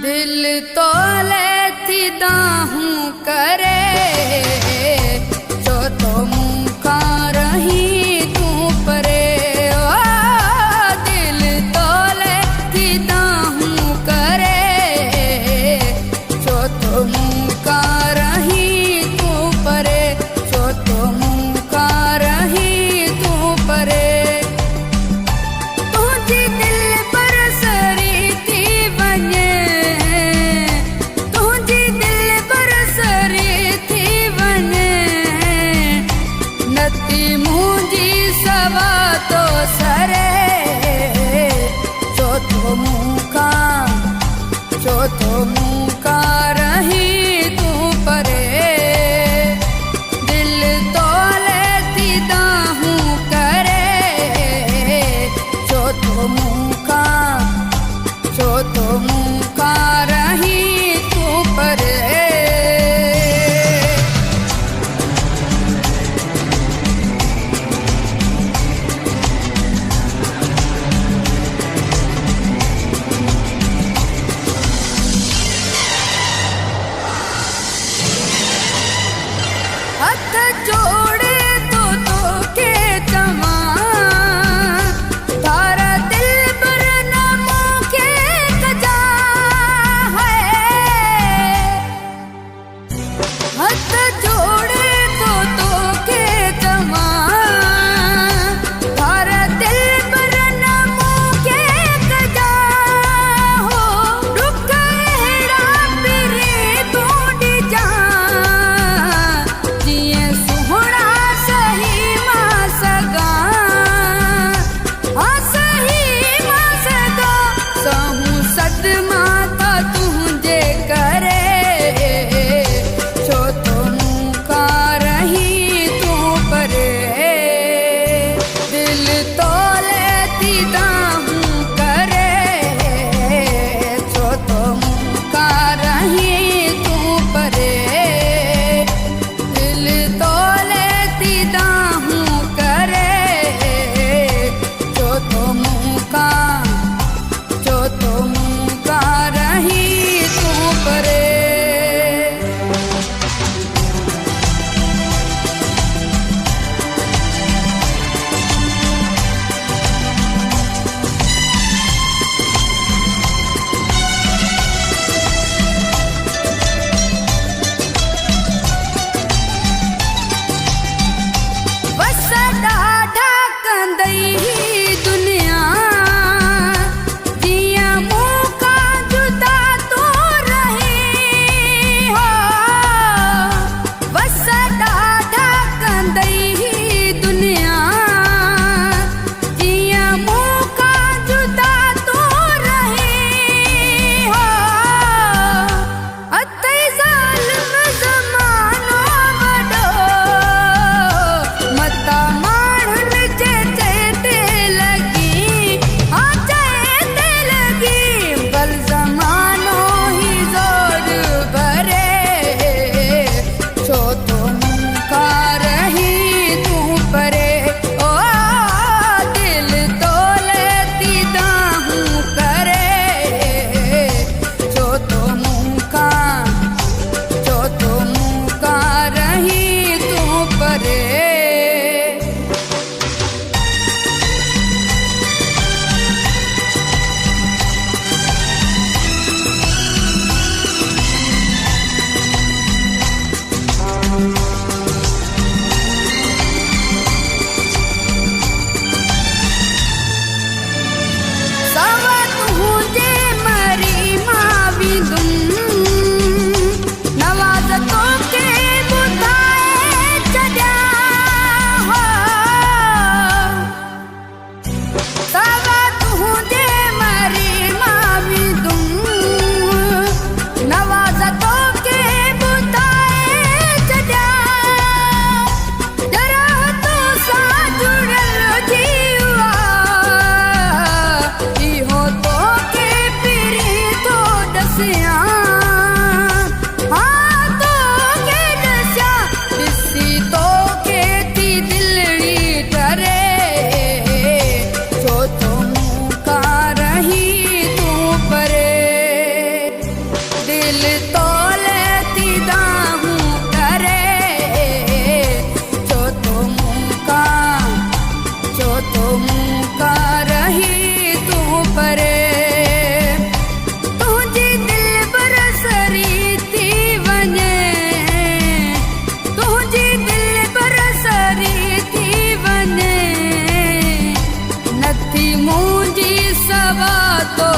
दिल तोले थी दाहूं करे जो तो मुखा रही तू परे। ओ दिल तोले थी दाहूं करे जो तो मुखा रही तू परे, जो तो मुखा रही तू परे। तुझी दिल पर सरी थी वञे, तुझी दिल पर सरी थी वञे, नती मुंहिंजी सवा तो सरे जो तो मुखा, जो तो मुखा रही तू परे। दिल तोले थी दाहूं करे जो तो मुखा, जो तो मुखा रही तू परे। हथ जोड़े तो के तमा तारा दिल पर नामो के कजा है। हथ जोड़े तो के तमा तारा दिल पर नामो के कजा हो। रुक हेड़ा पिरे तोड़ी जा जिए सुहड़ा सही मां सगा, हाँ सही मां सगा। सहूं सदमा था तुझे करे जो तो मुखा रही तू परे। दिल तोले थी दाहूं करे जो तो मुखा रही तू परे। दिल तोले थी दाहूं करे जो तो मुखा, जो तो मुखा रही तू परे। बस ॾाढा कंदई दुनिया जिया मूंखा जुदा तो रही हो। बस ॾाढा कंदई दुनिया जिया मूंखा जुदा तो रही हो। अतई ज़ालिम ज़मानो वॾो मता माण्हुनि जे चएते लॻी, हाँ चएते लॻी। बल ज़मानो ही ज़ोर भरे छो तो मुखा रही तू परे। ओ दिल तोले थी दाहूं करे जो तो मुखा, जो तो मुखा रही तू परे। सवा तुझे मरी मां विदुम नवाज़ तो के ॿुधाए छॾिया हो। सवा तुझे मरी मां विदुम नवाज़ तो के ॿुधाए छॾिया। जरा तो सा जुड़ल जीवा इहो तो के पिरी तो दसिया, हाँ तो के दसिया। ॾिसी तो के थी दिलड़ी डरे जो तो मुखा रही तू परे। दिल तोले थी दाहूं करे जो तो मुका रही तू परे तुझी दिल बरसरी थी वने तुझी दिल बरसरी थी वने नथी मुंहिंजी सवा तो